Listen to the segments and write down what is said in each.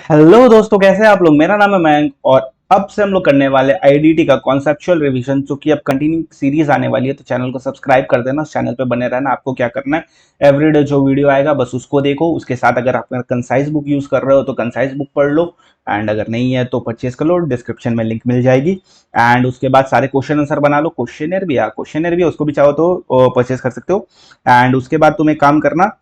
Hello दोस्तों, कैसे हैं आप लोग। मेरा नाम है मयंक और अब से हम लोग करने वाले आईडीटी का कॉन्सेप्चुअल रिवीजन, जो कि अब कंटिन्यू सीरीज आने वाली है। तो चैनल को सब्सक्राइब कर देना, उस चैनल पे बने रहना। आपको क्या करना है, एवरीडे जो वीडियो आएगा बस उसको देखो। उसके साथ अगर आप कंसाइज बुक यूज कर रहे हो तो कंसाइज बुक पढ़ लो, एंड अगर नहीं है तो परचेज कर लो, डिस्क्रिप्शन में लिंक मिल जाएगी। एंड उसके बाद सारे क्वेश्चन आंसर बना लो। क्वेश्चनर भी है, उसको भी चाहो तो परचेज कर सकते हो। एंड उसके बाद तुम एक काम करना,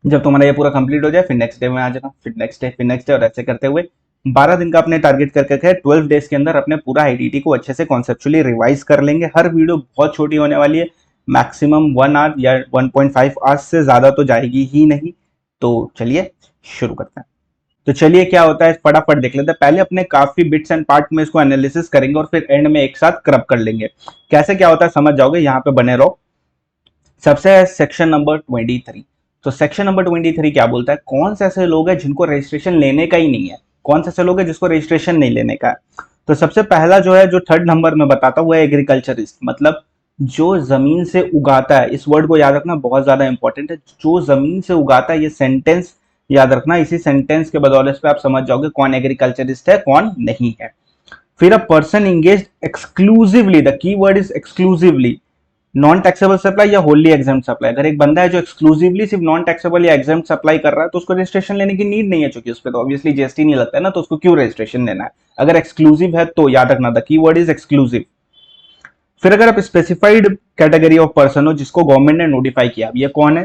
जब तुम्हारा ये पूरा कंप्लीट हो जाए फिर नेक्स्ट डे में आ जाना, फिर नेक्स्ट डे और ऐसे करते हुए 12 दिन का अपने टारगेट करके रखे। 12 डेज के अंदर अपने पूरा आईडीटी को अच्छे से कॉन्सेप्चुअली रिवाइज कर लेंगे। हर वीडियो बहुत छोटी होने वाली है, मैक्सिमम 1 आवर या 1.5 आवर्स से ज्यादा तो जाएगी ही नहीं। तो चलिए शुरू करते हैं। तो चलिए क्या होता है फटाफट देख लेते हैं। पहले अपने काफी बिट्स एंड पार्ट में इसको एनालिसिस करेंगे और फिर एंड में एक साथ क्रब कर लेंगे। कैसे क्या होता है समझ जाओगे, यहाँ पे बने रहो। सबसे है सेक्शन नंबर 23। तो सेक्शन नंबर 23 क्या बोलता है, कौन से ऐसे लोग हैं जिनको रजिस्ट्रेशन लेने का ही नहीं है, कौन से ऐसे लोग हैं जिसको रजिस्ट्रेशन नहीं लेने का है। तो सबसे पहला जो है, जो थर्ड नंबर में बताता हूं, वो है एग्रीकल्चरिस्ट, मतलब जो जमीन से उगाता है। इस वर्ड को याद रखना, बहुत ज्यादा इंपॉर्टेंट है। जो जमीन से उगाता है, ये सेंटेंस याद रखना। इसी सेंटेंस के बदौलत पे आप समझ जाओगे कौन एग्रीकल्चरिस्ट है कौन नहीं है। फिर a person engage exclusively, the key word is exclusively, non taxable supply या होली एग्जाम सप्लाई। अगर एक बंदा है जो एक्सक्लूसिवली सिर्फ नॉन टैक्सेबल या एग्जाम सप्लाई कर रहा है तो उसको रजिस्ट्रेशन लेने की नीड नहीं है, क्योंकि उस पर तो ऑब्वियसली जीएसटी नहीं लगता है ना, तो उसको क्यों रजिस्ट्रेशन लेना है। अगर एक्सक्लूसिव है तो याद रखना, द कीवर्ड इज एक्सक्लूसिव। फिर अगर आप स्पेसिफाइड कैटेगरी ऑफ पर्सन हो जिसको गवर्नमेंट ने नोटिफाई किया, अब ये कौन है,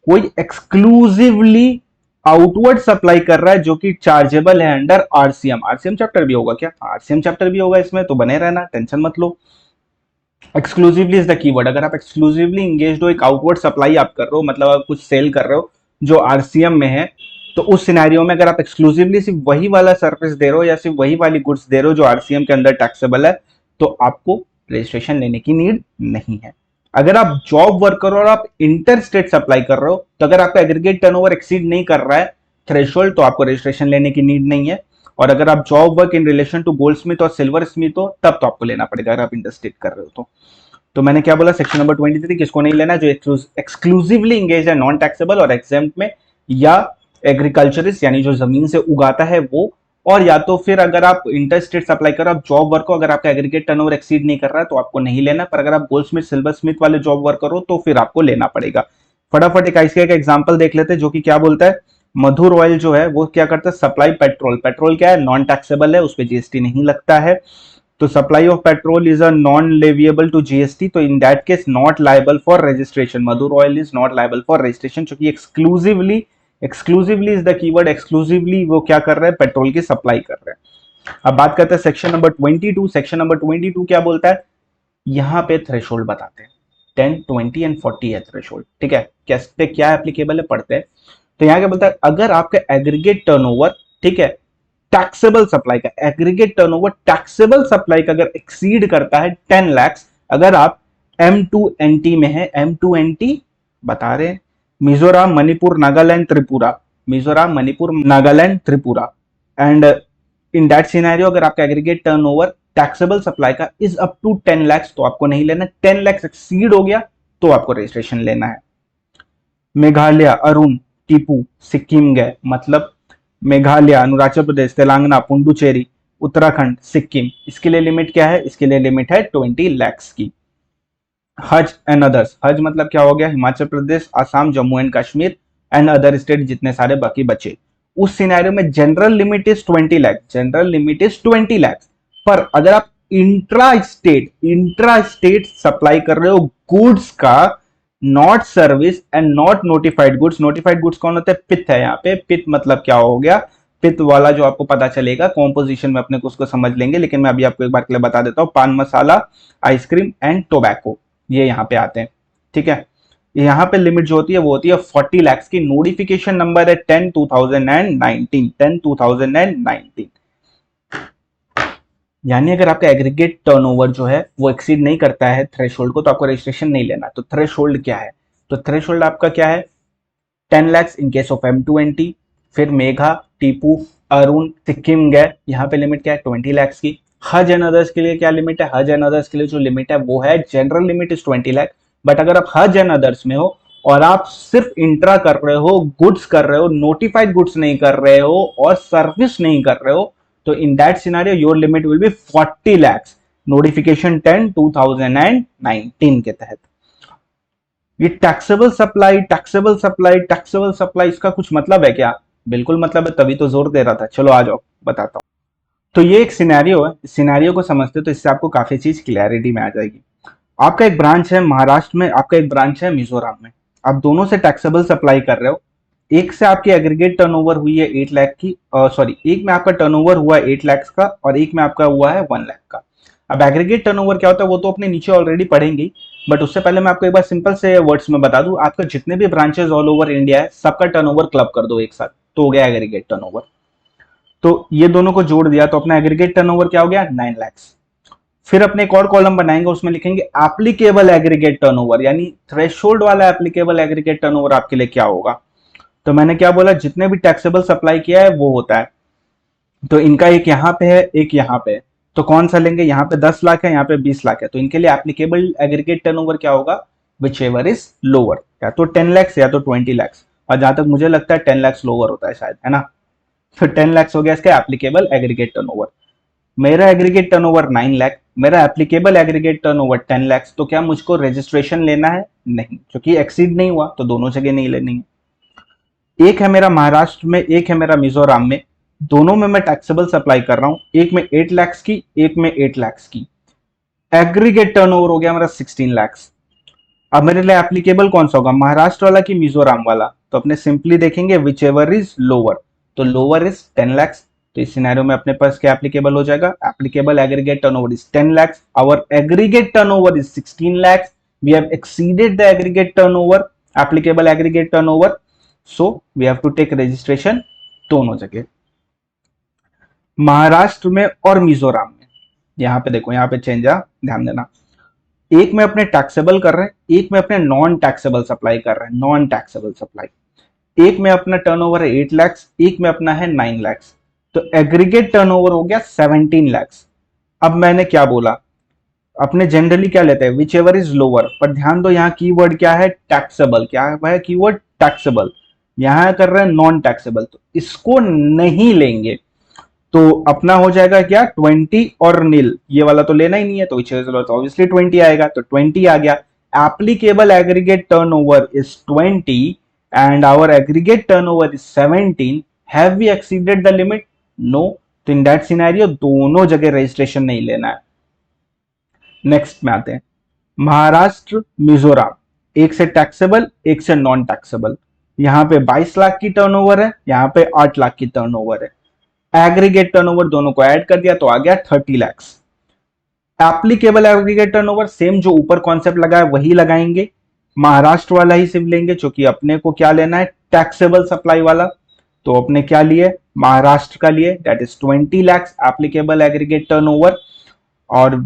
कोई एक्सक्लूसिवली आउटवर्ड सप्लाई कर रहा है जो कि चार्जेबल है अंडर आरसीएम। आरसीएम चैप्टर भी होगा क्या, आरसीएम चैप्टर भी होगा इसमें, तो बने रहना, टेंशन मत लो। Exclusively is the keyword. अगर आप एक्सक्लूसिवली इंगेज हो, एक आउटवर्ड सप्लाई आप कर रहे हो, मतलब आप कुछ सेल कर रहे हो जो आरसीएम में है, तो उस सिनेरियो में अगर आप एक्सक्लूसिवली सिर्फ वही वाला सर्विस दे रहे हो या सिर्फ वही वाली गुड्स दे रहे हो जो आरसीएम के अंदर टैक्सेबल है, तो आपको रजिस्ट्रेशन लेने की नीड नहीं है। अगर आप जॉब वर्कर और आप इंटर स्टेट सप्लाई कर रहे हो, तो अगर आपका एग्रीगेट टर्नओवर एक्सीड नहीं कर रहा है थ्रेशोल्ड, तो आपको रजिस्ट्रेशन लेने की नीड नहीं है। और अगर आप job work in relation to goldsmith और सिल्वर स्मिथ हो, तब तो आपको लेना पड़ेगा, अगर आप इंटरस्टेट कर रहे हो तो मैंने क्या बोला, सेक्शन नंबर 23 किसको नहीं लेना, जो एक्सक्लूसिवली इंगेज है नॉन टैक्सेबल और एग्जेम्प्ट में, या एग्रीकल्चरिस्ट यानी जो जमीन से उगाता है वो, और या तो फिर अगर आप इंटर स्टेट सप्लाई करो, आप जॉब वर्क हो, अगर आपका एग्रीगेट टर्नओवर एक्सीड नहीं कर रहा है तो आपको नहीं लेना। पर अगर आप गोल्ड स्मिथ सिल्वर स्मिथ वाले जॉब वर्कर हो तो फिर आपको लेना पड़ेगा। फटाफट एक आइसके का एग्जांपल देख लेते हैं, जो कि क्या बोलता है। मधुर ऑयल जो है वो क्या करता है, सप्लाई पेट्रोल। पेट्रोल क्या है, नॉन टैक्सेबल है, उस पर जीएसटी नहीं लगता है। तो supply of petrol is a non leviable to GST, तो in that case not liable for registration. Madhur oil is not liable for registration, क्योंकि exclusively is the keyword, exclusively वो क्या कर रहे हैं, पेट्रोल की सप्लाई कर रहे हैं। अब बात करते हैं सेक्शन नंबर 22। सेक्शन नंबर 22 क्या बोलता है, यहाँ पे थ्रेशोल्ड बताते हैं। 10, 20 एंड 40 है थ्रेशोल्ड, ठीक है। कैसे क्या एप्लीकेबल है पढ़ते हैं। तो यहाँ क्या बोलता है, अगर आपका एग्रीगेट टर्नओवर, ठीक है, टैक्सेबल सप्लाई का एग्रीगेट टर्नओवर टैक्सेबल सप्लाई का अगर एक्सीड करता है 10 लाख, अगर आप M2NT में है, M2NT बता रहे हैं, Mizoram Manipur Nagaland Tripura, Mizoram Manipur Nagaland Tripura, and in that scenario अगर आपका एग्रीगेट टर्नओवर टैक्सेबल सप्लाई का इज अप टू 10 लाख तो आपको नहीं लेना। 10 लाख एक्सीड हो गया तो आपको रजिस्ट्रेशन लेना है। मेघालय, अरुण, टीपू, सिक्किम गए, मतलब मेघालय, अरुणाचल प्रदेश, तेलंगाना, पुडुचेरी, उत्तराखंड, सिक्किम, इसके लिए लिमिट क्या है, इसके लिए लिमिट है 20 लाख की। हज एंड अदर्स, हज मतलब क्या हो गया, Himachal Pradesh, Assam, Jammu and Kashmir and other state, जितने सारे बाकी बचे। उस सिनेरियो में general limit is 20 lakh, general limit is 20 lakh. पर अगर आप इंट्रा स्टेट सप्लाई कर रहे हो गुड्स का, not service and not notified goods. Notified goods कौन होते हैं, पिथ है यहाँ पे। पिथ मतलब क्या हो गया, पिथ वाला जो आपको पता चलेगा कॉम्पोजिशन में अपने को उसको समझ लेंगे, लेकिन मैं अभी आपको एक बार के लिए बता देता हूँ। पान मसाला, आइसक्रीम एंड टोबैको, ये यहाँ पे आते हैं, ठीक है। यहाँ पे लिमिट जो होती है वो होती है 40 लाख की। नोटिफिकेशन नंबर है 10/2019, यानी अगर आपका एग्रीगेट टर्नओवर जो है वो एक्सीड नहीं करता है थ्रेशोल्ड को, तो आपको रजिस्ट्रेशन नहीं लेना। तो थ्रेशोल्ड क्या है, तो थ्रेशोल्ड आपका क्या है, 10 लाख इन केस ऑफ M2NT। फिर मेघा, टीपू, अरुण, सिक्किम गए, यहाँ पे लिमिट क्या है 20 लाख की। हज एंड अदर्स के लिए क्या लिमिट है, हज एंड अदर्स के लिए जो लिमिट है वो है, general limit is 20 lakh, but अगर आप हज एंड अदर्स में हो और आप सिर्फ इंट्रा कर रहे हो, गुड्स कर रहे हो, नोटिफाइड गुड्स नहीं कर रहे हो और सर्विस नहीं कर रहे हो, तो in that scenario your limit will be 40 lakhs, notification 10 2019 के तहत। ये taxable supply, taxable supply, taxable supply, इसका कुछ मतलब है क्या? बिल्कुल मतलब है, तभी तो जोर दे रहा था। चलो आ जाओ बताता हूं। तो ये एक सिनेरियो है, इस सिनेरियो को समझते तो इससे आपको काफी चीज क्लैरिटी में आ जाएगी। आपका एक ब्रांच है महाराष्ट्र में, आपका एक ब्रांच है मिजोरम में, आप दोनों से टैक्सेबल सप्लाई कर रहे हो। एक से आपकी एग्रीगेट टर्नओवर हुई है 8 लाख की, सॉरी, एक में आपका टर्नओवर हुआ है 8 लाख का और एक में आपका हुआ है 1 लाख का। अब एग्रीगेट टर्नओवर क्या होता है वो तो अपने नीचे ऑलरेडी पढ़ेंगे, बट उससे पहले मैं आपको एक बार सिंपल से वर्ड्स में बता दूं, आपका जितने भी ब्रांचेस ऑल ओवर इंडिया है सबका टर्नओवर क्लब कर दो एक साथ, तो हो गया एग्रीगेट टर्नओवर। तो ये दोनों को जोड़ दिया तो अपना एग्रीगेट टर्नओवर क्या हो गया? 9 लाख। फिर अपने एक और कॉलम बनाएंगे, उसमें लिखेंगे एप्लीकेबल एग्रीगेट टर्नओवर, यानी थ्रेशोल्ड वाला एप्लीकेबल एग्रीगेट टर्नओवर आपके लिए क्या होगा। तो मैंने क्या बोला, जितने भी टैक्सेबल सप्लाई किया है वो होता है। तो इनका एक यहाँ पे है, एक यहाँ पे है, तो कौन सा लेंगे? यहाँ पे 10 लाख है, यहाँ पे 20 लाख है, तो इनके लिए एप्लीकेबल एग्रीगेट टर्नओवर क्या होगा? विच एवर इज लोअर, या तो 10 लैक्स या तो 20 लैक्स, और जहां तक मुझे लगता है 10 लैक्स लोअर होता है शायद, है ना। फिर 10 लैक्स हो गया इसका एप्लीकेबल एग्रीगेट टर्नओवर। मेरा एग्रीगेट टर्नओवर 9 लाख, मेरा एप्लीकेबल एग्रीगेट टर्नओवर 10 लाख, तो क्या मुझको रजिस्ट्रेशन लेना है? नहीं, क्योंकि एक्सीड नहीं हुआ तो दोनों जगह नहीं लेनी है। एक है मेरा महाराष्ट्र में, एक है मेरा मिजोरम में, दोनों में मैं टैक्सेबल सप्लाई कर रहा हूं, एक में 8 लाख की, एक में 8 लाख की। एग्रीगेट टर्नओवर हो गया मेरा 16 लाख। अब मेरे लिए एप्लीकेबल कौन सा होगा, महाराष्ट्र वाला कि मिजोरम वाला? तो अपने सिंपली देखेंगे विच एवर इज लोअर, तो लोअर इज 10 लाख, तो इस सिनेरियो में अपने पास क्या एप्लीकेबल हो जाएगा? Applicable aggregate turnover is 10 lakh, our aggregate turnover is 16 lakh, we have exceeded the aggregate turnover, applicable aggregate turnover, so we have to take registration दोनों जगह, महाराष्ट्र में और मिजोरम में। यहाँ पे देखो, यहाँ पे चेंज है, ध्यान देना। एक में अपने टैक्सेबल कर रहे हैं, एक में अपने नॉन टैक्सेबल सप्लाई कर रहे हैं, नॉन टैक्सेबल सप्लाई। एक में अपना टर्नओवर है 8 लाख, एक में अपना है 9 लाख, तो एग्रीगेट टर्नओवर हो गया 17 लाख। अब मैंने क्या बोला, अपने जनरली क्या लेते हैं? विच एवर इज लोअर, पर ध्यान दो यहाँ कीवर्ड क्या है? टैक्सेबल। क्या है कीवर्ड? टैक्सेबल। यहां कर रहे हैं नॉन टैक्सेबल, तो इसको नहीं लेंगे, तो अपना हो जाएगा क्या? 20 और नील, ये वाला तो लेना ही नहीं है, तो ऑब्वियसली 20 आएगा, तो 20 आ गया। Applicable aggregate turnover is 20 and our aggregate turnover is 17, have we exceeded the limit? No, तो इन दैट सिनेरियो दोनों जगह रजिस्ट्रेशन नहीं लेना है। नेक्स्ट में आते हैं, महाराष्ट्र मिजोरम, एक से टैक्सेबल एक से नॉन टैक्सेबल। यहाँ पे 22 लाख की टर्नओवर है, यहाँ पे 8 लाख की टर्नओवर है, एग्रीगेट टर्नओवर दोनों को ऐड कर दिया तो आ गया 30 lakh. Applicable aggregate turnover same जो ऊपर कॉन्सेप्ट लगा है वही लगाएंगे, महाराष्ट्र वाला ही सिर्फ लेंगे, क्योंकि अपने को क्या लेना है? टैक्सेबल सप्लाई वाला। तो अपने क्या लिए? महाराष्ट्र का लिए, that is 20 lakh applicable aggregate turnover, और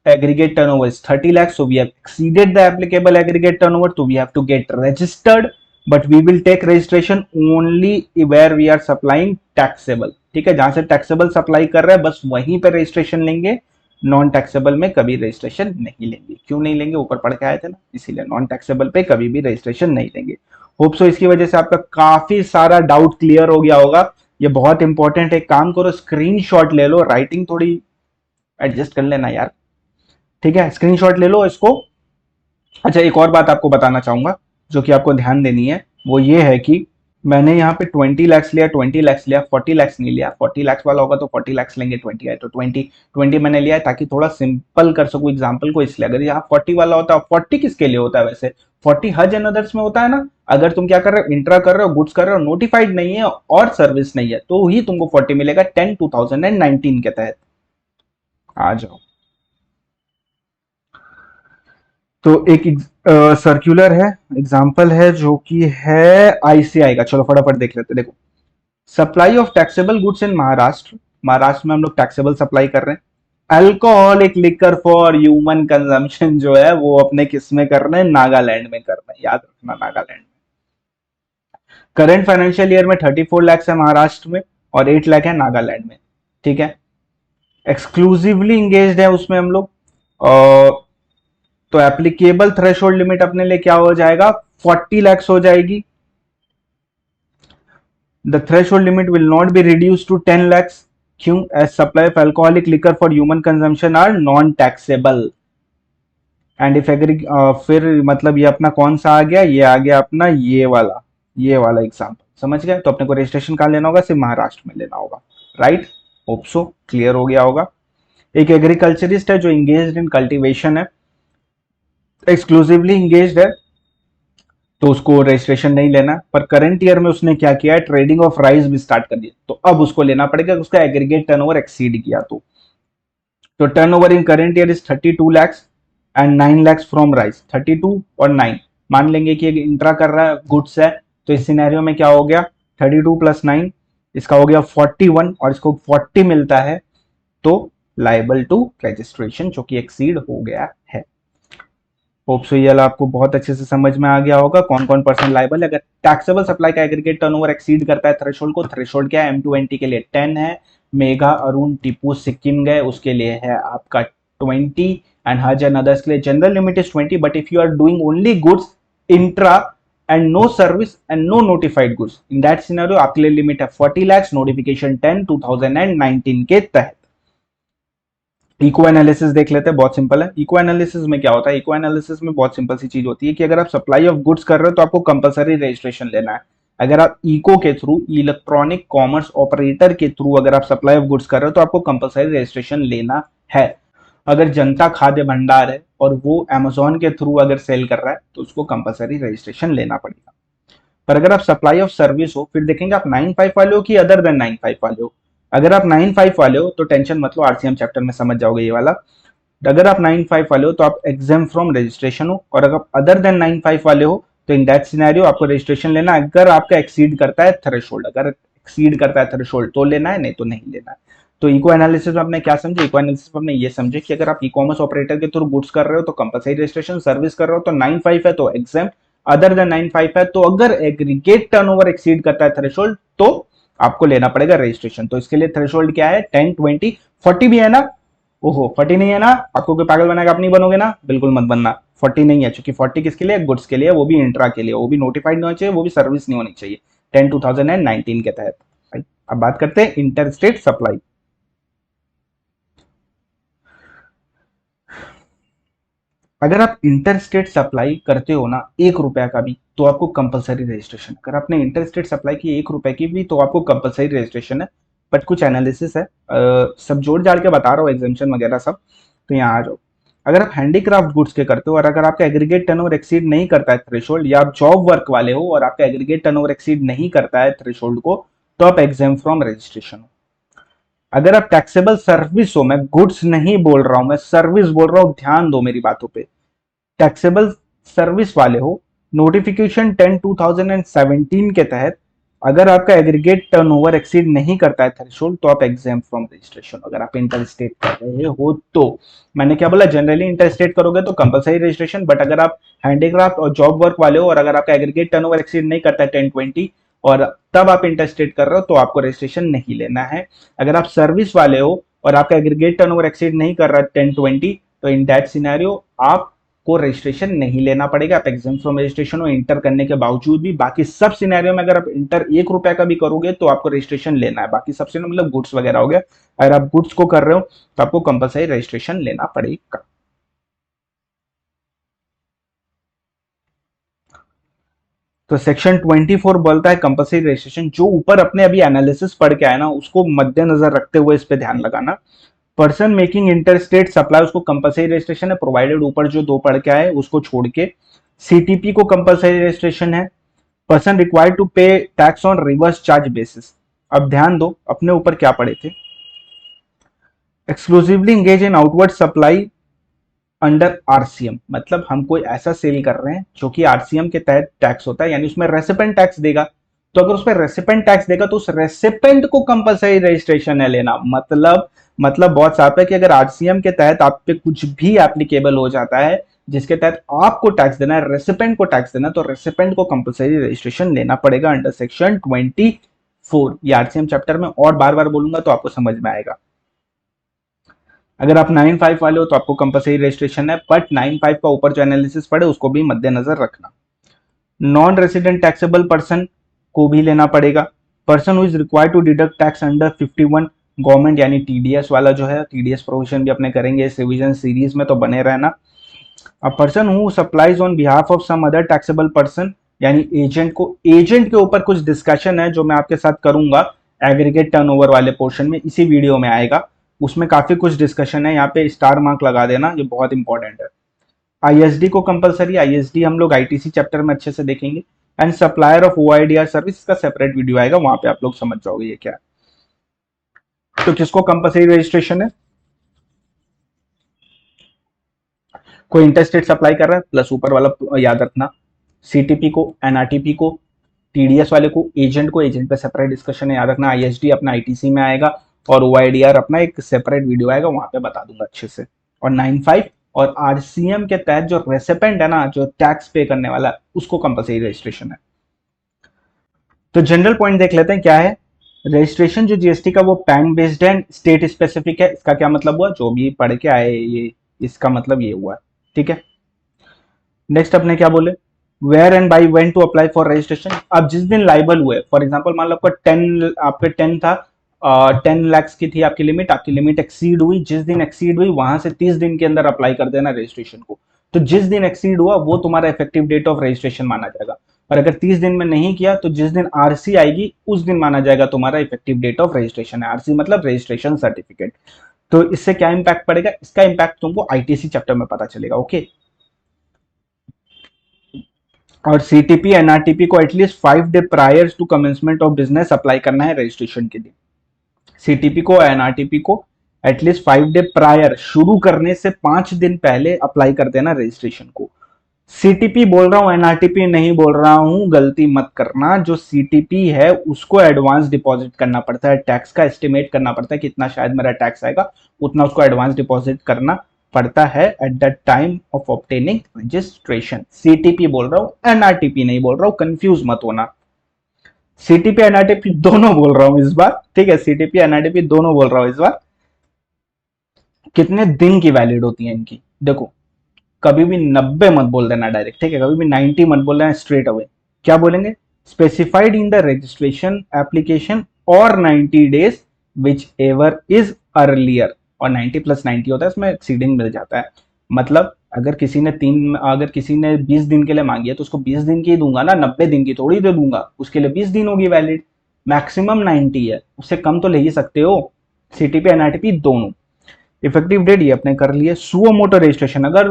aggregate turnover is 30 lakhs, so we have exceeded the applicable aggregate turnover, so we have to get registered, but we will take registration only where we are supplying taxable। ठीक है, जहां से taxable supply कर रहे हैं बस वहीं पे रजिस्ट्रेशन लेंगे, नॉन टैक्सेबल में कभी रजिस्ट्रेशन नहीं लेंगे। क्यों नहीं लेंगे? ऊपर पढ़ के आए थे ना, इसीलिए नॉन टैक्सेबल पे कभी भी रजिस्ट्रेशन नहीं लेंगे। होप सो इसकी वजह से आपका काफी सारा डाउट क्लियर हो गया होगा। ये बहुत इंपॉर्टेंट है, काम करो स्क्रीनशॉट ले लो, राइटिंग थोड़ी एडजस्ट कर लेना यार, ठीक है, स्क्रीनशॉट ले लो इसको। अच्छा, एक और बात आपको बताना चाहूंगा जो कि आपको ध्यान देनी है, वो ये है कि मैंने यहाँ पे 20 लैक्स लिया, 20 लैक्स लिया, 40 लैक्स नहीं लिया। 40 लैक्स वाला होगा तो 40 लैक्स लेंगे, 20 आए तो 20 मैंने लिया है ताकि थोड़ा सिंपल कर सकूं एग्जाम्पल को, इसलिए। अगर यहाँ 40 वाला होता है, 40 किसके लिए होता है वैसे? 40 हज एंड अदर्स में होता है ना। अगर तुम क्या कर रहे हो? इंट्रा कर रहे हो, गुड्स कर रहे हो, नोटिफाइड नहीं है और सर्विस नहीं है, तो ही तुमको 40 मिलेगा 10 2019 के तहत। आ जाओ, तो एक सर्कुलर है, एग्जाम्पल है जो कि है आईसीआई का। चलो फटाफट देख लेते हैं। देखो, supply of taxable goods in Maharashtra, Maharashtra में हम लोग टैक्सेबल सप्लाई कर रहे हैं। Alcoholic liquor for human consumption जो है वो अपने किस में कर रहे हैं? नागालैंड में कर रहे हैं, याद रखना, नागालैंड में। करेंट फाइनेंशियल ईयर में 34 लाख है महाराष्ट्र में और 8 लाख है नागालैंड में, ठीक है। एक्सक्लूसिवली इंगेज्ड है उसमें हम लोग, तो एप्लीकेबल थ्रेशोल्ड लिमिट अपने लिए क्या हो जाएगा? 40 lakhs हो जाएगी। The threshold limit will not be reduce to 10 lakhs। क्यों? As supply of alcoholic liquor for human consumption are non taxable. And if agree, फिर मतलब ये अपना कौन सा आ गया, ये आ गया अपना ये वाला एग्जाम्पल, समझ गए? तो अपने को रजिस्ट्रेशन कहाँ लेना होगा? सिर्फ महाराष्ट्र में लेना होगा, राइट? होप सो क्लियर हो गया होगा। एक एग्रीकल्चरिस्ट है जो इंगेज्ड इन कल्टीवेशन है, एक्सक्लूसिवली इंगेज्ड है, तो उसको रजिस्ट्रेशन नहीं लेना। पर करंट ईयर में उसने क्या किया है? ट्रेडिंग ऑफ राइस भी स्टार्ट कर दिया, तो अब उसको लेना पड़ेगा, उसका एग्रीगेट टर्नओवर एक्सीड किया तो turnover in current year is 32 lakhs and 9 lakhs from rice. 32 और 9 मान लेंगे कि इंट्रा कर रहा है, गुड्स है, तो इस सिनेरियो में क्या हो गया? 32 प्लस 9 इसका हो गया 41 और इसको 40 मिलता है, तो लाइबल टू रजिस्ट्रेशन, जो कि एक्सीड हो गया है। होप सो ये आपको बहुत अच्छे से समझ में आ गया होगा कौन कौन पर्सन लाइबल है। अगर टैक्सेबल सप्लाई का एग्रीगेट टर्नओवर एक्सीड करता है थ्रेशोल्ड को, थ्रेशोल्ड क्या है? M2NT के लिए 10 है, मेगा, अरुण, टीपू, सिक्किम गए उसके लिए है आपका 20 एंड हज एंड अदर्स के लिए general limit is 20। But if you are doing only goods intra and no service and no notified goods, in that scenario आपके लिए लिमिट है 40 lakhs, नोटिफिकेशन 10 2019 के तहत। इको एनालिसिस देख लेते हैं, बहुत सिंपल है। इको एनालिसिस में क्या होता है? इको एनालिसिस में बहुत सिंपल सी चीज होती है कि अगर आप सप्लाई ऑफ गुड्स कर रहे हो तो आपको कंपलसरी रजिस्ट्रेशन लेना है। अगर आप इको के थ्रू, इलेक्ट्रॉनिक कॉमर्स ऑपरेटर के थ्रू अगर आप सप्लाई ऑफ गुड्स कर रहे हो तो आपको कंपलसरी रजिस्ट्रेशन लेना है। अगर जनता खाद्य भंडार है और वो अमेजोन के थ्रू अगर सेल कर रहा है तो उसको कंपलसरी रजिस्ट्रेशन लेना पड़ेगा। पर अगर आप सप्लाई ऑफ सर्विस हो, फिर देखेंगे आप 9(5) वाले हो कि अदर देन 9(5) वाले हो। अगर आप 9(5) वाले हो तो टेंशन मत लो, आरसीएम चैप्टर में समझ जाओगे ये वाला। अगर आप 9(5) वाले हो तो आप एग्जाम फ्रॉम रजिस्ट्रेशन हो, और अगर आप अदर देन 9(5) वाले हो तो इन दैट सिनेरियो आपको रजिस्ट्रेशन लेना है। अगर आपका एक्सीड करता है थ्रेशोल्ड, अगर एक्सीड करता है थ्रेशोल्ड तो लेना है, नहीं तो नहीं लेना है। तो इको एनालिसिस में आपने क्या समझे? इको एनालिसिस में आपने ये समझे कि अगर आप ई कॉमर्स ऑपरेटर के थ्रू गुड्स कर रहे हो तो कंपलसरी रजिस्ट्रेशन, सर्विस कर रहे हो तो 9(5) है तो एग्जाम, अदर देन 9(5) है तो अगर एग्रीगेट टर्नओवर एक्सीड करता है थ्रेशोल्ड तो आपको लेना पड़ेगा रजिस्ट्रेशन। तो इसके लिए थ्रेशोल्ड क्या है? 10, 20, 40 भी है ना? ओहो 40 नहीं है ना? आपको कोई पागल बनाएगा, आप नहीं बनोगे ना? बिल्कुल मत बनना। 40 नहीं है, क्योंकि 40 किसके लिए? गुड्स के लिए, वो भी इंट्रा के लिए, वो भी नोटिफाइड नहीं होना चाहिए, वो भी सर्विस नहीं होनी चाहिए 10 2019 के तहत। अब बात करते हैं इंटर स्टेट सप्लाई। अगर आप इंटर स्टेट सप्लाई करते हो ना 1 रुपया का भी, तो आपको कंपलसरी रजिस्ट्रेशन। अगर आपने इंटर स्टेट सप्लाई की 1 रुपए की भी तो आपको कंपलसरी रजिस्ट्रेशन है। बट कुछ एनालिसिस है, सब जोड़ जाड़ के बता रहा हूँ, एग्जामेशन वगैरह सब। तो यहाँ आ जाओ। अगर आप हैंडीक्राफ्ट गुड्स के करते हो और अगर आपका एग्रीगेट टर्नओवर एक्सीड नहीं करता है थ्रेशोल्ड, या आप जॉब वर्क वाले हो और आपका एग्रीगेट टर्नओवर एक्सीड नहीं करता है थ्रेशोल्ड को, तो आप एग्जाम फ्रॉम रजिस्ट्रेशन हो। अगर आप टैक्सेबल सर्विस हो, मैं गुड्स नहीं बोल रहा हूं, मैं सर्विस बोल रहा हूं, ध्यान दो मेरी बातों पे। टैक्सेबल सर्विस वाले हो, नोटिफिकेशन 10 2017 के तहत अगर आपका एग्रीगेट टर्नओवर एक्सीड नहीं करता है थ्रेशोल्ड तो आप एग्जाम फ्रॉम रजिस्ट्रेशन। अगर आप इंटर स्टेट कर रहे हो तो, मैंने क्या बोला? जनरली इंटर स्टेट करोगे तो कंपलसरी रजिस्ट्रेशन, बट अगर आप हैंडीक्राफ्ट और जॉब वर्क वाले हो और अगर आपका एग्रीगेट टर्नओवर एक्सीड नहीं करता है 10 20 और तब आप इंटर स्टेट कर रहे हो तो आपको रजिस्ट्रेशन नहीं लेना है। अगर आप सर्विस वाले हो और आपका एग्रीगेट टर्नओवर एक्सीड नहीं कर रहा है 10 20, तो इन दैट सिनेरियो आप को रजिस्ट्रेशन नहीं लेना पड़ेगा। आप एग्जाम फ्रॉम रजिस्ट्रेशन और इंटर करने के बावजूद भी बाकी सब सिनेरियो में अगर आप इंटर 1 रुपया का भी करोगे तो आपको रजिस्ट्रेशन लेना है। बाकी सब सिनेरियो मतलब गुड्स वगैरह हो गया, अगर आप गुड्स को कर रहे हो तो आपको कंपलसरी रजिस्ट्रेशन लेना पड़ेगा। तो सेक्शन 24 बोलता है कंपलसरी रजिस्ट्रेशन। जो ऊपर अपने अभी एनालिसिस पढ़ के आया ना, उसको मद्देनजर रखते हुए इस पे ध्यान लगाना। पर्सन मेकिंग इंटरस्टेट सप्लाई, उसको कंपलसरी रजिस्ट्रेशन है, प्रोवाइडेड ऊपर जो दो पढ़ के आए उसको छोड़ के। सीटीपी को कंपलसरी रजिस्ट्रेशन है। पर्सन रिक्वायर्ड टू पे tax on reverse charge basis. अब ध्यान दो अपने ऊपर क्या पढ़े थे? Exclusively engage in outward supply under RCM, मतलब हम कोई ऐसा सेल कर रहे हैं जो कि आरसीएम के तहत टैक्स होता है, यानी उसमें रेसिपेंट टैक्स देगा। तो अगर उसमें रेसिपेंट टैक्स देगा तो उस रेसिपेंट को कंपलसरी रजिस्ट्रेशन है लेना। मतलब बहुत साफ है कि अगर आरसीएम के तहत आप पे कुछ भी एप्लीकेबल हो जाता है जिसके तहत आपको टैक्स देना है, रेसिपेंट को टैक्स देना, तो रेसिपेंट को कंपलसरी रजिस्ट्रेशन लेना पड़ेगा अंडर सेक्शन 24। ये आरसीएम चैप्टर में और बार बार बोलूंगा तो आपको समझ में आएगा। अगर आप 9(5) वाले हो तो आपको कंपलसरी रजिस्ट्रेशन है, बट 9(5) का ऊपर जो एनालिसिस पड़े उसको भी मद्देनजर रखना। नॉन रेसिडेंट टैक्सेबल पर्सन को भी लेना पड़ेगा। Person who is required to deduct tax under 51 government यानी टीडीएस वाला जो है, टीडीएस प्रोविजन भी अपने करेंगे इस रिवीजन सीरीज में, तो बने रहना। A person who supplies on behalf of some other taxable person यानी एजेंट को, एजेंट के ऊपर कुछ डिस्कशन है जो मैं आपके साथ करूंगा एग्रीगेट टर्नओवर वाले पोर्शन में, इसी वीडियो में आएगा, उसमें काफी कुछ डिस्कशन है, यहाँ पे स्टार मार्क लगा देना, ये बहुत इंपॉर्टेंट है। आईएसडी को कंपलसरी, आईएसडी हम लोग आईटीसी चैप्टर में अच्छे से देखेंगे। एंड सप्लायर ऑफ ओआईडीआर सर्विस का सेपरेट वीडियो आएगा, वहां पे आप लोग समझ जाओगे ये क्या है। तो किसको कंपलसरी रजिस्ट्रेशन है? कोई इंटरस्टेट सप्लाई कर रहा है, प्लस ऊपर वाला याद रखना, सीटीपी को, एनआरटीपी को, टीडीएस वाले को, एजेंट को, एजेंट पे सेपरेट डिस्कशन है, याद रखना। आईएसडी अपना आईटीसी में आएगा और ओआईडीआर अपना एक सेपरेट वीडियो आएगा, वहां पे बता दूंगा अच्छे से। और 95 और आरसीएम के तहत जो रेसिपेंट है ना, जो टैक्स पे करने वाला, उसको कंपलसरी रजिस्ट्रेशन है। तो जनरल पॉइंट देख लेते हैं क्या है। रजिस्ट्रेशन जो जीएसटी का वो पैन बेस्ड है, स्टेट स्पेसिफिक है। इसका क्या मतलब हुआ, जो भी पढ़ के आए ये, इसका मतलब ये हुआ, ठीक है। नेक्स्ट अपने क्या बोले, where and by when to apply for registration. अब जिस दिन लाइबल हुए, फॉर एग्जांपल मान लो आपका 10, आपके 10 था, 10 लैक्स की थी आपकी लिमिट एक्सीड हुई, जिस दिन एक्सीड हुई वहां से 30 दिन के अंदर अप्लाई कर देना रजिस्ट्रेशन को। तो जिस दिन एक्सीड हुआ वो तुम्हारा इफेक्टिव डेट ऑफ रजिस्ट्रेशन माना जाएगा, और अगर 30 दिन में नहीं किया तो जिस दिन आरसी आएगी उस दिन माना जाएगा तुम्हारा इफेक्टिव डेट ऑफ रजिस्ट्रेशन है। आरसी मतलब रजिस्ट्रेशन सर्टिफिकेट। तो इससे क्या इंपैक्ट पड़ेगा, इसका इंपैक्ट तुमको आईटीसी चैप्टर में पता चलेगा, ओके। और सीटीपी एनआरटीपी को at least 5 day prior to commencement of business apply करना है रजिस्ट्रेशन के लिए। सीटीपी को, एनआरटीपी को एटलीस्ट 5 डे प्रायर, शुरू करने से 5 दिन पहले अप्लाई कर देना रजिस्ट्रेशन को। सीटीपी बोल रहा हूं, एनआरटीपी नहीं बोल रहा हूं, गलती मत करना। जो सीटीपी है उसको एडवांस डिपॉजिट करना पड़ता है, टैक्स का एस्टिमेट करना पड़ता है, कितना शायद मेरा टैक्स आएगा, उतना उसको एडवांस डिपॉजिट करना पड़ता है at the time of obtaining registration. CTP बोल रहा हूं, एनआरटीपी नहीं बोल रहा हूं, कंफ्यूज मत होना। सीटीपी एनआरटीपी दोनों बोल रहा हूं इस बार, ठीक है, सीटीपी एनआरटीपी दोनों बोल रहा हूं इस बार। कितने दिन की वैलिड होती है इनकी, देखो, कभी भी 90 मत बोल देना डायरेक्ट, ठीक है, कभी भी 90 मत बोल देना स्ट्रेट अवे। क्या बोलेंगे, specified in the registration application और 90 days which ever is earlier, और 90 प्लस 90 होता है, इसमें एक्सीडिंग मिल जाता है। मतलब अगर किसी ने 20 दिन के लिए मांगी है तो उसको 20 दिन की दूंगा ना, 90 दिन की थोड़ी दे दूंगा, उसके लिए 20 दिन होगी वैलिड। मैक्सिमम 90 है, उससे कम तो ले ही सकते हो। सीटीपी एनआरटीपी दोनों। इफेक्टिव डेट ये अपने कर लिए। सुओ मोटो रजिस्ट्रेशन, अगर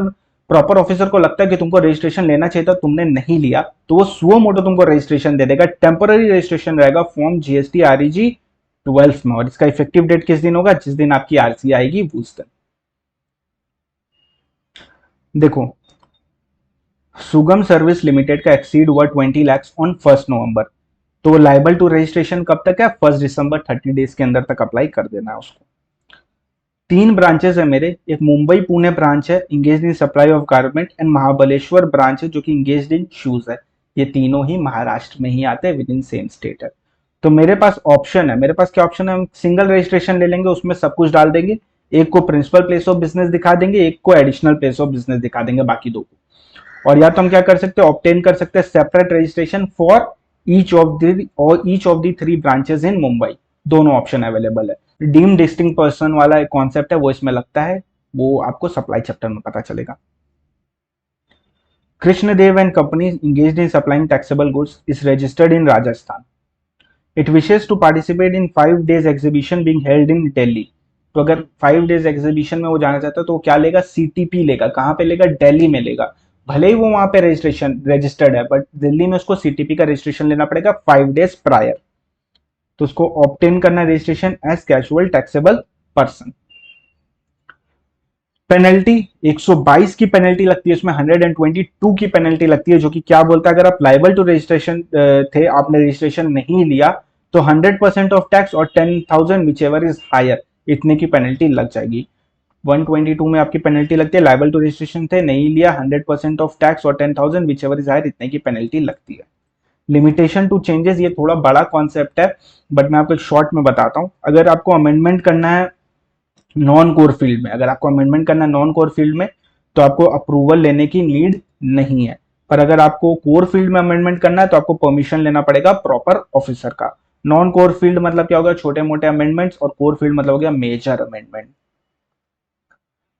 प्रॉपर ऑफिसर को लगता है कि तुमको रजिस्ट्रेशन लेना चाहिए था, तुमने नहीं लिया, तो वो सुओ मोटो तुमको रजिस्ट्रेशन दे देगा। टेम्पररी रजिस्ट्रेशन रहेगा फॉर्म जीएसटी आरईजी 12 में, और इसका इफेक्टिव डेट किस दिन होगा, जिस दिन आपकी आरसी आएगी उस दिन। देखो, सुगम सर्विस लिमिटेड का एक्सीड हुआ 20 लाख ऑन 1 नवंबर, तो लाइबल टू रजिस्ट्रेशन कब तक है, 1 दिसंबर, 30 डेज के अंदर तक अप्लाई कर देना है उसको। 3 ब्रांचेस है मेरे, एक मुंबई पुणे ब्रांच है engage in supply of garment, and Mahabaleshwar branch है जो कि इंगेज इन शूज है। ये तीनों ही महाराष्ट्र में ही आते हैं, विद इन सेम स्टेट है। तो मेरे पास ऑप्शन है, मेरे पास क्या ऑप्शन है, हम सिंगल रजिस्ट्रेशन ले लेंगे, उसमें सब कुछ डाल देंगे, एक को प्रिंसिपल प्लेस ऑफ बिजनेस दिखा देंगे, एक को एडिशनल प्लेस ऑफ बिजनेस दिखा देंगे, बाकी दो को। और या तो हम क्या कर सकते हैं, ऑब्टेन कर सकते हैं separate registration for each of the 3 branches in Mumbai. दोनों ऑप्शन अवेलेबल है। डीम डिस्टिंग पर्सन वाला एक कॉन्सेप्ट है, वो इसमें लगता है, वो आपको सप्लाई चैप्टर में पता चलेगा। Krishnadev and company engaged in supplying taxable goods is registered in Rajasthan. It wishes to participate in 5 days exhibition being held in Delhi. तो अगर 5 डेज एग्जीबिशन में वो जाना चाहता है तो वो क्या लेगा, सीटीपी लेगा। कहाँ पे लेगा, दिल्ली में लेगा। भले ही वो वहां पे रजिस्टर्ड है, बट दिल्ली में उसको सीटीपी का रजिस्ट्रेशन लेना पड़ेगा 5 डेज प्रायर। तो उसको ऑब्टेन करना registration as casual taxable person. Penalty 122 की पेनल्टी लगती है, उसमें 122 की पेनल्टी लगती है, जो कि क्या बोलता है, अगर आप लाइबल टू रजिस्ट्रेशन थे, आपने रजिस्ट्रेशन नहीं लिया, तो 100% ऑफ टैक्स और 10,000 विच एवर इज हायर, इतने की पेनल्टी लग जाएगी। 122 में आपकी पेनल्टी लगती है, लाइबल टू रजिस्ट्रेशन थे, नहीं लिया, 100% ऑफ टैक्स और 10,000 विच एवर इज हायर, इतने की पेनल्टी लगती है। लिमिटेशन टू चेंजेस, ये थोड़ा बड़ा कॉन्सेप्ट है, बट मैं आपको एक शॉर्ट में बताता हूं। अगर आपको अमेंडमेंट करना है नॉन कोर फील्ड में, अगर आपको अमेंडमेंट करना है नॉन कोर फील्ड में, तो आपको अप्रूवल लेने की नीड नहीं है। पर अगर आपको कोर फील्ड में अमेंडमेंट करना है तो आपको परमिशन लेना पड़ेगा प्रॉपर ऑफिसर का। नॉन कोर फील्ड मतलब क्या होगा, छोटे मोटे अमेंडमेंट्स, और कोर फील्ड मतलब हो गया मेजर अमेंडमेंट।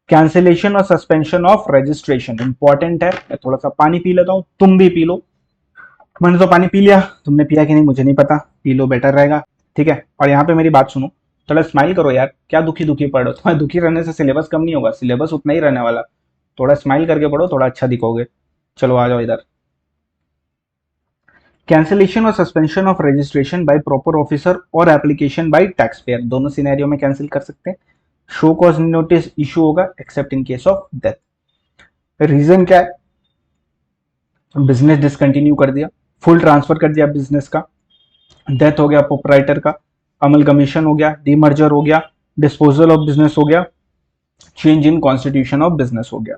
कैंसिलेशन और सस्पेंशन ऑफ रजिस्ट्रेशन इंपॉर्टेंट है। मैं थोड़ा सा पानी पी लेता हूं, तुम भी पी लो। मैंने तो पानी पी लिया, तुमने पिया कि नहीं मुझे नहीं पता, पी लो बेटर रहेगा। ठीक है, और यहाँ पे मेरी बात सुनो, थोड़ा स्माइल करो यार, क्या दुखी दुखी पढ़ो, तुम्हारे दुखी रहने से सिलेबस कम नहीं होगा, सिलेबस उतना ही रहने वाला। थोड़ा स्माइल करके पढ़ो, थोड़ा अच्छा दिखोगे। चलो आ जाओ इधर। कैंसिलेशन और suspension of registration by proper officer और एप्लीकेशन बाय टैक्स पेयर, दोनों सिनेरियो में कैंसिल कर सकते हैं। शो कॉज नोटिस इशू होगा except in case of death. Reason क्या है, बिजनेस डिसकंटिन्यू कर दिया, फुल ट्रांसफर कर दिया बिजनेस का, डेथ हो गया प्रोपराइटर का, अमलगमेशन हो गया, डीमर्जर हो गया, डिस्पोजल ऑफ बिजनेस हो गया, change in constitution of business हो गया।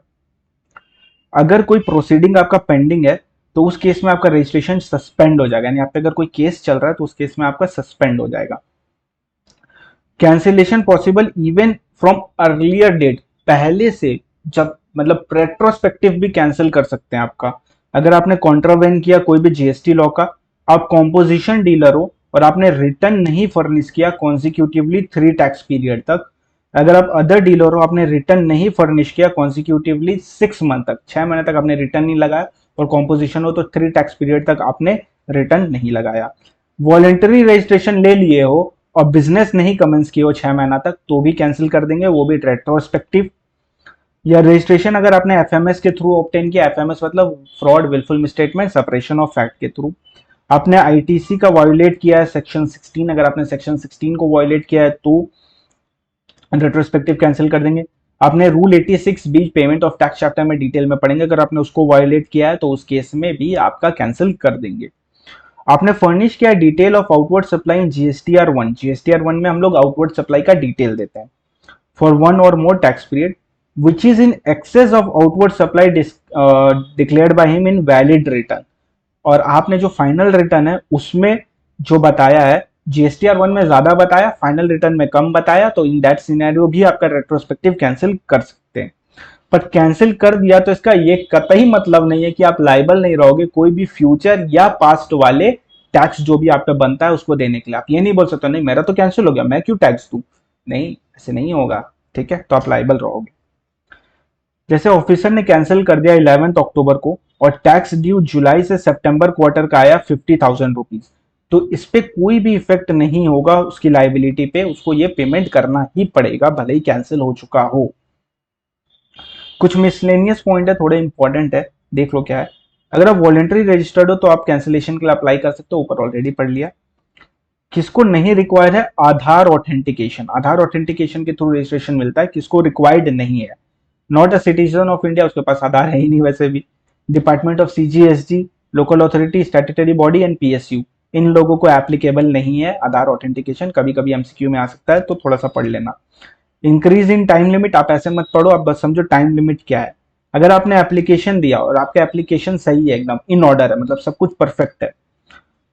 अगर कोई प्रोसीडिंग आपका पेंडिंग है तो उस केस में आपका रजिस्ट्रेशन सस्पेंड हो जाएगा, यानी आप पे अगर कोई केस चल रहा है तो उस केस में आपका सस्पेंड हो जाएगा। Cancellation possible even from earlier date, पहले से, जब मतलब रेट्रोस्पेक्टिव भी कैंसिल कर सकते हैं आपका। अगर आपने कॉन्ट्रावेन किया कोई भी जीएसटी लॉ का, आप कॉम्पोजिशन डीलर हो और आपने रिटर्न नहीं फर्निश किया कॉन्सिक्यूटिवली 3 टैक्स पीरियड तक, अगर आप अदर डीलर हो आपने रिटर्न नहीं फर्निश किया कॉन्सिक्यूटिवली 6 मंथ तक, 6 महीने तक आपने रिटर्न नहीं लगाया, और कॉम्पोजिशन हो तो 3 टैक्स पीरियड तक आपने रिटर्न नहीं लगाया, वॉलेंटरी रजिस्ट्रेशन ले लिए हो और बिजनेस नहीं कमेंस किए हो 6 महीना तक, तो भी कैंसिल कर देंगे, वो भी रेट्रोस्पेक्टिव। या रजिस्ट्रेशन अगर आपने एफएमएस के थ्रू ऑब्टेन किया, एफएमएस मतलब fraud wilful misstatement separation of fact के थ्रू, आपने आईटीसी का वायोलेट किया है सेक्शन 16, अगर आपने सेक्शन 16 को वायोलेट किया है तो रेट्रोस्पेक्टिव कैंसिल कर देंगे। आपने rule 86 B payment of tax chapter में डिटेल में पढ़ेंगे, अगर आपने उसको वायोलेट किया है तो उस केस में भी आपका कैंसिल कर देंगे। आपने फर्निश किया detail of outward supply in GSTR 1, GSTR 1 में हम लोग आउटवर्ड सप्लाई का डिटेल देते हैं फॉर 1 और more tax period which is in excess of outward supply declared by him in valid return, और आपने जो फाइनल रिटर्न है उसमें जो बताया है, जीएसटीआर 1 में ज्यादा बताया, फाइनल रिटर्न में कम बताया, तो इन दैट सिनेरियो भी आपका रेट्रोस्पेक्टिव कैंसिल कर सकते हैं। पर कैंसिल कर दिया तो इसका ये कतई मतलब नहीं है कि आप लाइबल नहीं रहोगे कोई भी फ्यूचर या पास्ट वाले टैक्स जो भी आप पे बनता है उसको देने के लिए। आप ये नहीं बोल सकते नहीं मेरा तो कैंसिल हो गया मैं क्यों टैक्स दूं, नहीं ऐसे नहीं होगा। ठीक है, तो आप लाइबल रहोगे। जैसे ऑफिसर ने कैंसिल कर दिया 11 अक्टूबर को और टैक्स ड्यू जुलाई से सितंबर क्वार्टर का आया 50,000 रुपीज, तो इस पे कोई भी इफेक्ट नहीं होगा उसकी लाइबिलिटी पे, उसको ये पेमेंट करना ही पड़ेगा भले ही कैंसिल हो चुका हो। कुछ मिसलेनियस पॉइंट है, थोड़े इंपॉर्टेंट है, देख लो क्या है। अगर आप वॉलेंटरी रजिस्टर्ड हो तो आप कैंसिलेशन के लिए अप्लाई कर सकते हो, ऊपर ऑलरेडी पढ़ लिया। किसको नहीं रिक्वायर्ड है, आधार ऑथेंटिकेशन, आधार ऑथेंटिकेशन के थ्रू रजिस्ट्रेशन मिलता है, किसको रिक्वायर्ड नहीं है, not a citizen of India, उसके पास आधार है ही नहीं वैसे भी, department of CGST, local authority, statutory body and PSU, इन लोगों को एप्लीकेबल नहीं है आधार ऑथेंटिकेशन, कभी कभी एमसीक्यू में आ सकता है तो थोड़ा सा पढ़ लेना। इंक्रीज इन टाइम लिमिट, आप ऐसे मत पढ़ो, आप बस समझो टाइम लिमिट क्या है। अगर आपने एप्लीकेशन दिया और आपका एप्लीकेशन सही है एकदम इन ऑर्डर है, मतलब सब कुछ परफेक्ट है,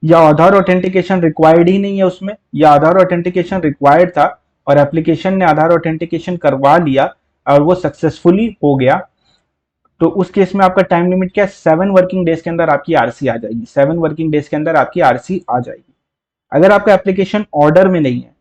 या आधार ऑथेंटिकेशन रिक्वायर्ड ही नहीं है उसमें, या आधार ऑथेंटिकेशन रिक्वायर्ड था और एप्लीकेशन ने आधार ऑथेंटिकेशन करवा लिया और वो सक्सेसफुली हो गया, तो उस केस में आपका टाइम लिमिट क्या है, 7 वर्किंग डेज के अंदर आपकी आरसी आ जाएगी, 7 वर्किंग डेज के अंदर आपकी आरसी आ जाएगी। अगर आपका एप्लीकेशन ऑर्डर में नहीं है,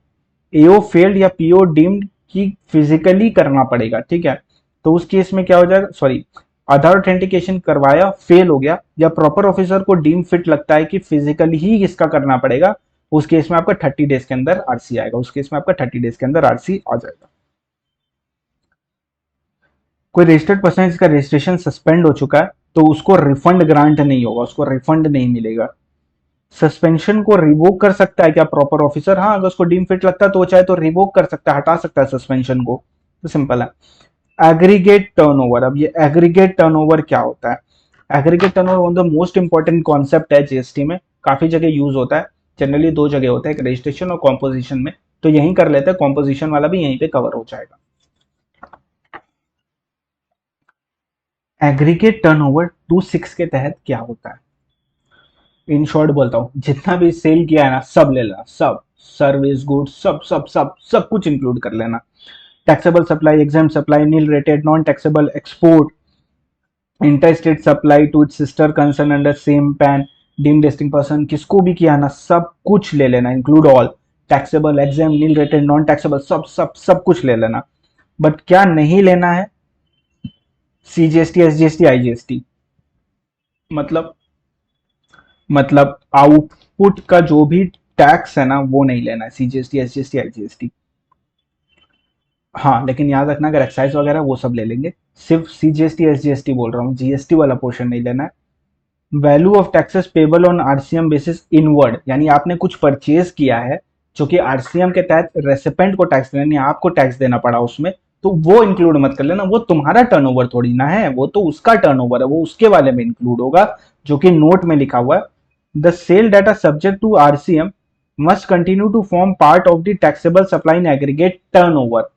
एओ फेल्ड या पीओ डीम्ड की फिजिकली करना पड़ेगा, ठीक है, तो उस केस में क्या हो जाएगा, सॉरी, आधार ऑथेंटिकेशन करवाया फेल हो गया या प्रॉपर ऑफिसर को डीम फिट लगता है कि फिजिकली ही इसका करना पड़ेगा, उस केस में आपका 30 डेज के अंदर आरसी आएगा, उस केस में आपका 30 डेज के अंदर आरसी आ जाएगा। कोई रजिस्टर्ड पर्सन जिसका रजिस्ट्रेशन सस्पेंड हो चुका है तो उसको रिफंड ग्रांट नहीं होगा, उसको रिफंड नहीं मिलेगा। सस्पेंशन को रिवोक कर सकता है क्या प्रॉपर ऑफिसर, हाँ अगर उसको डीम फिट लगता है तो वो चाहे तो रिवोक कर सकता है, हटा सकता है सस्पेंशन को, तो सिंपल है। एग्रीगेट टर्नओवर, अब ये एग्रीगेट टर्नओवर क्या होता है, aggregate turnover one of the most important concept है जीएसटी में, काफी जगह यूज होता है, जनरली 2 जगह होता है, एक रजिस्ट्रेशन और कॉम्पोजिशन में, तो यहीं कर लेते हैं, कॉम्पोजिशन वाला भी यहीं पे कवर हो जाएगा। एग्रीगेट टर्नओवर 26 के तहत क्या होता है, इन शॉर्ट बोलता हूँ, जितना भी सेल किया है ना सब ले लेना, सब सर्विस गुड्स सब सब सब सब कुछ इंक्लूड कर लेना, taxable supply, exempt supply, nil rated, non taxable export, inter state supply to its sister concern under same PAN, deemed distinct person, किसको भी किया ना सब कुछ ले लेना, include all, taxable, exempt, nil rated, non taxable, सब सब सब कुछ ले लेना। बट क्या नहीं लेना है? CGST, SGST, IGST. मतलब आउटपुट का जो भी टैक्स है ना वो नहीं लेना है, सीजीएसटी, एसजीएसटी, आईजीएसटी। हाँ, लेकिन याद रखना अगर एक्साइज वगैरह वो सब ले लेंगे, सिर्फ सीजीएसटी एसजीएसटी बोल रहा हूँ, जीएसटी वाला पोर्शन नहीं लेना है। Value of taxes payable on RCM basis inward, यानी आपने कुछ परचेज किया है जो कि आरसीएम के तहत रेसिपेंट को टैक्स देना, यानी आपको टैक्स देना पड़ा उसमें, तो वो इंक्लूड मत कर लेना, वो तुम्हारा टर्नओवर थोड़ी ना है, वो तो उसका टर्नओवर है, वो उसके वाले में इंक्लूड होगा जो कि नोट में लिखा हुआ है। The sale data subject to RCM must continue to form part of the taxable supply in aggregate turnover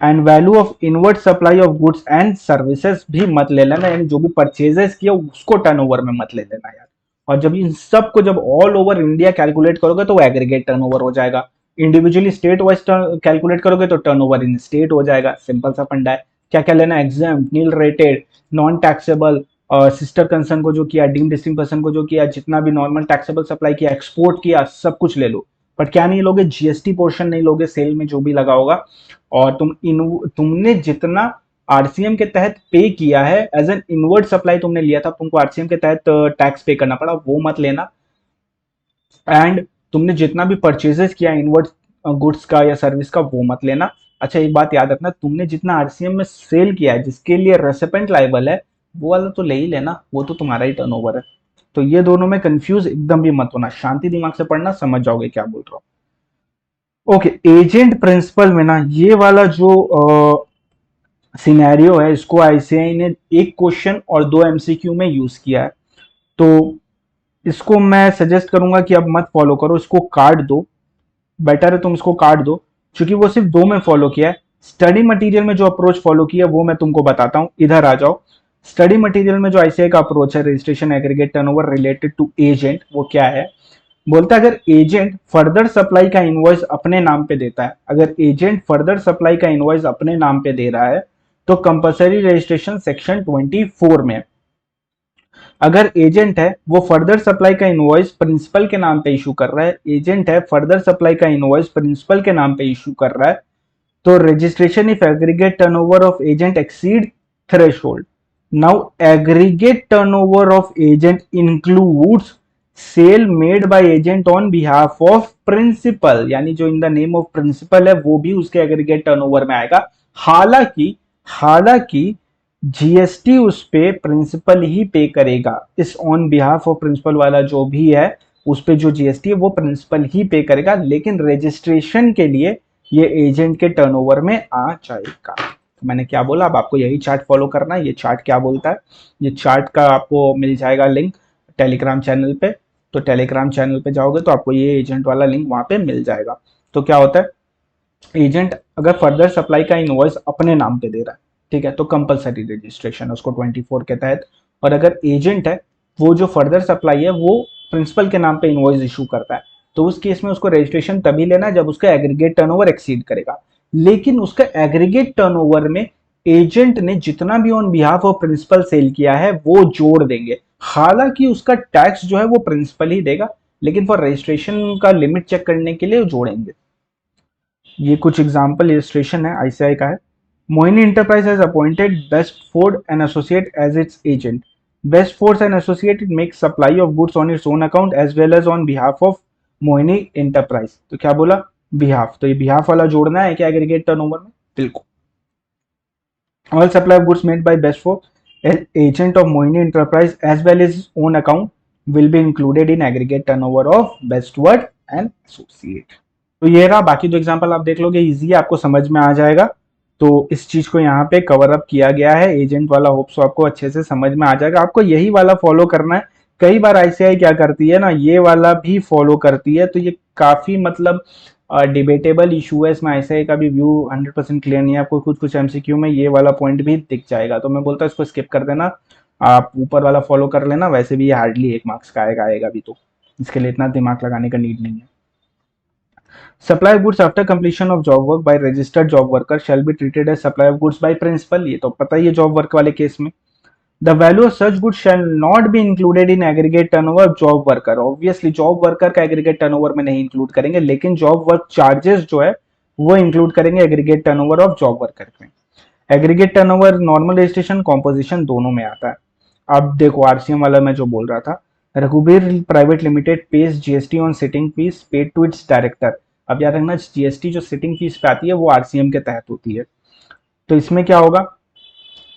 and value of inward supply of goods and services भी मत ले लेना, यानी जो भी परचेजेस किया उसको टर्नओवर में मत ले लेना यार। और जब इन सब को जब ऑल ओवर इंडिया कैलकुलेट करोगे तो वो एग्रीगेट टर्नओवर हो जाएगा, इंडिविजुअली स्टेट वाइज कैलकुलेट करोगे तो टर्नओवर इन स्टेट हो जाएगा। सिंपल सा फंडा है। क्या क्या लेना? Exempt, nil rated, non taxable, sister concern को जो किया, डीम डिस्टिंक्ट पर्सन को जो किया, जितना भी नॉर्मल टैक्सेबल सप्लाई किया, एक्सपोर्ट किया, सब कुछ ले लो। बट क्या नहीं लोगे? जीएसटी पोर्शन नहीं लोगे, सेल में जो भी लगा होगा। और तुमने जितना आरसीएम के तहत पे किया है एज एन इनवर्ड सप्लाई तुमने लिया था, तुमको आरसीएम के तहत टैक्स पे करना पड़ा, वो मत लेना। एंड तुमने जितना भी परचेजेस किया इनवर्ड गुड्स का या सर्विस का, वो मत लेना। अच्छा, एक बात याद रखना, तुमने जितना आरसीएम में सेल किया है जिसके लिए रेसिपेंट लायबल है, वो वाला तो ले ही लेना, वो तो तुम्हारा ही टर्नओवर है। तो ये दोनों में कंफ्यूज एकदम भी मत होना, शांति दिमाग से पढ़ना, समझ जाओगे क्या बोल रहा हूँ। ओके, एजेंट प्रिंसिपल में ना ये वाला जो सिनेरियो है, इसको आईसीआई ने एक क्वेश्चन और दो एमसीक्यू में यूज किया है। तो इसको मैं सजेस्ट करूंगा कि अब मत फॉलो करो, इसको काट दो, बेटर है तुम इसको काट दो, क्योंकि वो सिर्फ दो में फॉलो किया है। स्टडी मटेरियल में जो अप्रोच फॉलो किया वो मैं तुमको बताता हूं, इधर आ जाओ। स्टडी मटेरियल में जो आईसीआई का अप्रोच है, registration aggregate turnover related to agent, वो क्या है? बोलता है अगर एजेंट फर्दर सप्लाई का इनवॉइस अपने नाम पे देता है, अगर एजेंट फर्दर सप्लाई का इनवॉइस अपने नाम पे दे रहा है तो कंपलसरी रजिस्ट्रेशन सेक्शन 24 में, अगर एजेंट है वो फर्दर सप्लाई का इनवॉइस प्रिंसिपल के नाम पे इशू कर रहा है, एजेंट है फर्दर सप्लाई का इनवॉइस प्रिंसिपल के नाम पे इशू कर रहा है, तो registration if aggregate turnover of agent exceed threshold. Now aggregate turnover of agent includes sale made by agent on behalf of principal, यानी जो in the name of principal है वो भी उसके एग्रीगेट टर्नओवर में आएगा। हालांकि हालांकि जीएसटी उस पे प्रिंसिपल ही पे करेगा, इस ऑन बिहाफ ऑफ प्रिंसिपल वाला जो भी है उस पे जो जीएसटी है वो प्रिंसिपल ही पे करेगा, लेकिन रजिस्ट्रेशन के लिए ये एजेंट के टर्नओवर में आ जाएगा। तो मैंने क्या बोला, अब आपको यही चार्ट फॉलो करना है। ये चार्ट क्या बोलता है, ये चार्ट का आपको मिल जाएगा लिंक टेलीग्राम चैनल पे, तो टेलीग्राम चैनल पे जाओगे तो आपको ये एजेंट वाला लिंक वहां पे मिल जाएगा। तो क्या होता है, एजेंट अगर फर्दर सप्लाई का इनवॉइस अपने नाम पे दे रहा है, ठीक है, तो कंपलसरी रजिस्ट्रेशन उसको 24 के तहत। और अगर एजेंट है वो जो फर्दर सप्लाई है वो प्रिंसिपल के नाम पे इनवॉइस इशू करता है, तो उस केस में उसको रजिस्ट्रेशन तभी लेना है जब उसका एग्रीगेट टर्नओवर एक्सीड करेगा। लेकिन उसका एग्रीगेट टर्नओवर में एजेंट ने जितना भी on behalf of principal sale किया है वो जोड़ देंगे, हालांकि उसका टैक्स जो है वो प्रिंसिपल ही देगा, लेकिन फॉर रजिस्ट्रेशन का लिमिट चेक करने के लिए जोड़ेंगे। ये कुछ एग्जाम्पल इलस्ट्रेशन है, आईसीआई का है। Mohini Enterprise has appointed Best Ford and Associate as its agent. Best Ford and Associate make supply of goods on its own account as well as on behalf of Mohini Enterprise. तो क्या बोला? Behalf, तो ये behalf वाला जोड़ना है क्या aggregate turnover में? बिल्कुल। All supply of goods made by Best Ford agent of Mohini Enterprise as well as own account will be included in aggregate turnover of Bestward and Associate। तो ये रहा, बाकी जो एग्जांपल आप देख लोगे इजी है, आपको समझ में आ जाएगा। तो इस चीज को यहाँ पे कवर अप किया गया है, एजेंट वाला, होप सो आपको अच्छे से समझ में आ जाएगा। आपको यही वाला फॉलो करना है। कई बार आईसीआई क्या करती है ना, ये वाला भी फॉलो करती है, तो ये काफी मतलब डिबेटेबल इशू है। इसमें आईसीआई का भी व्यू 100% क्लियर नहीं है, आपको कुछ कुछ एमसीक्यू में ये वाला पॉइंट भी दिख जाएगा, तो मैं बोलता हूँ इसको स्किप कर देना, आप ऊपर वाला फॉलो कर लेना। वैसे भी ये हार्डली 1 मार्क्स का आएगा भी, तो इसके लिए इतना दिमाग लगाने का नीड नहीं है। Supply of goods after completion of job work by registered job worker shall be treated as supply of goods by principal. ये तो पता ही है जॉब वर्क वाले केस में। The value of such good shall not be included in aggregate turnover job worker. Obviously job worker का aggregate turnover में नहीं इंक्लूड करेंगे, लेकिन जॉब वर्क चार्जेस जो है वो इंक्लूड करेंगे aggregate turnover of job worker में। Aggregate turnover normal registration composition दोनों में आता है। अब देखो आरसीएम वाला मैं जो बोल रहा था, Raghubir private limited pays GST on sitting fees paid to its director. अब याद रखना जीएसटी जो सिटिंग फीस पे आती है वो आरसीएम के तहत होती है। तो इसमें क्या होगा,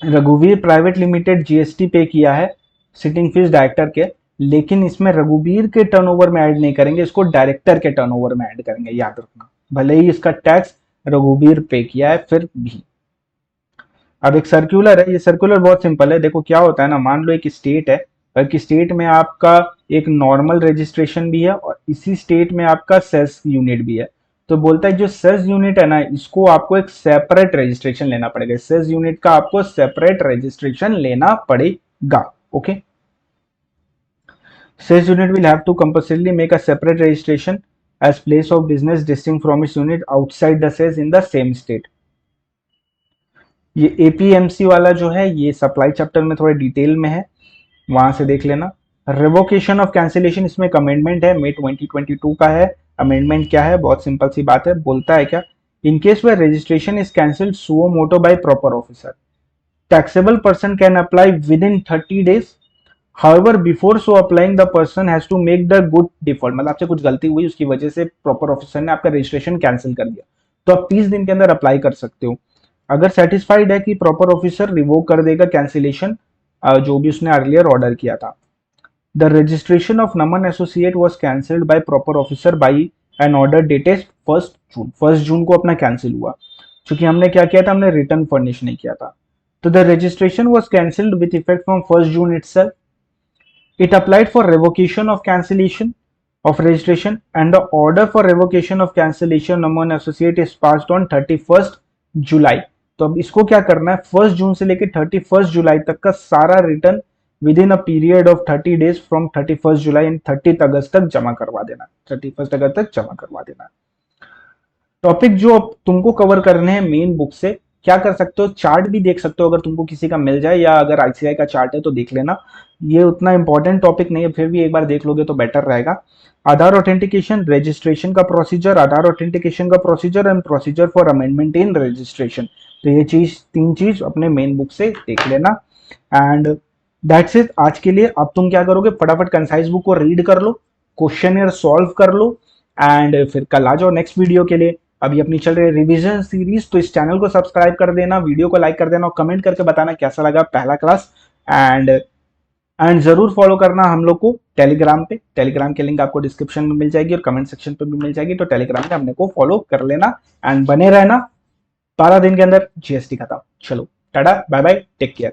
रघुवीर प्राइवेट लिमिटेड जीएसटी पे किया है सिटिंग फीस डायरेक्टर के, लेकिन इसमें रघुवीर के टर्नओवर में ऐड नहीं करेंगे, इसको डायरेक्टर के टर्नओवर में ऐड करेंगे, याद रखना। भले ही इसका टैक्स रघुवीर पे किया है फिर भी। अब एक सर्कुलर है, ये सर्कुलर बहुत सिंपल है। देखो क्या होता है ना, मान लो एक स्टेट है, एक स्टेट में आपका एक नॉर्मल रजिस्ट्रेशन भी है और इसी स्टेट में आपका सेस यूनिट भी है। तो बोलता है जो सेस यूनिट है ना, इसको आपको एक सेपरेट रजिस्ट्रेशन लेना पड़ेगा। सेस यूनिट का आपको सेपरेट रजिस्ट्रेशन लेना पड़ेगा। Okay, SEZ unit will have to compulsorily make a separate registration as place of business distinct from its unit outside the SEZ in the same state. ये APMC वाला जो है ये supply chapter में थोड़ा detail में है, वहां से देख लेना। रिवोकेशन ऑफ कैंसिलेशन, इसमें एक अमेंडमेंट है, मई 2022 का है। अमेंडमेंट क्या है, बहुत सिंपल सी बात है। बोलता है क्या, in case where registration is cancelled suo motu by proper officer, taxable person can apply within 30 days। However before so applying the person has to make the good default, मतलब आपसे कुछ गलती हुई उसकी वजह से प्रॉपर ऑफिसर ने आपका रजिस्ट्रेशन कैंसिल कर दिया, तो आप 30 दिन के अंदर अप्लाई कर सकते हो। अगर सेटिस्फाइड है कि प्रॉपर ऑफिसर रिवोक कर देगा कैंसिलेशन जो भी उसने अर्लियर ऑर्डर किया था। The registration of Naman associate was cancelled by proper officer by an order dated 1 June. 1 जून को अपना कैंसिल हुआ, क्योंकि हमने क्या किया था, हमने रिटर्न फर्निश नहीं किया था। तो the registration was cancelled with effect from 1 June itself. It applied for revocation of cancellation of registration and the order for revocation of cancellation among associate is passed on 31st जुलाई। तो अब इसको क्या करना है, 1 जून से लेकर 31 जुलाई तक का सारा return with in a period of 30 days from 31 July and 30 अगस्त तक जमा करवा देना, 31 अगस्त तक जमा करवा देना। टॉपिक जो तुमको कवर करने हैं मेन बुक से, क्या कर सकते हो, चार्ट भी देख सकते हो अगर तुमको किसी का मिल जाए, या अगर आईसीआई का चार्ट है तो देख लेना। ये उतना इंपॉर्टेंट टॉपिक नहीं है, फिर भी एक बार देख लोगे तो बेटर रहेगा। आधार ऑथेंटिकेशन, रजिस्ट्रेशन का प्रोसीजर, आधार ऑथेंटिकेशन का procedure and procedure for amendment in registration. तो ये चीज 3 चीज अपने मेन बुक से देख लेना। एंड दैट्स इट आज के लिए। अब तुम क्या करोगे, फटाफट कंसाइज बुक को रीड कर लो, क्वेश्चन सॉल्व कर लो, एंड फिर कल आ जाओ नेक्स्ट वीडियो के लिए। अभी अपनी चल रही रिवीजन सीरीज, तो इस चैनल को सब्सक्राइब कर देना, वीडियो को लाइक कर देना और कमेंट करके बताना कैसा लगा पहला क्लास। एंड जरूर फॉलो करना हम लोग को टेलीग्राम पे, टेलीग्राम की लिंक आपको डिस्क्रिप्शन में मिल जाएगी और कमेंट सेक्शन पे भी मिल जाएगी। तो टेलीग्राम पे हमने को फॉलो कर लेना एंड बने रहना। 12 दिन के अंदर जीएसटी खत्म। चलो tata bye bye, take care.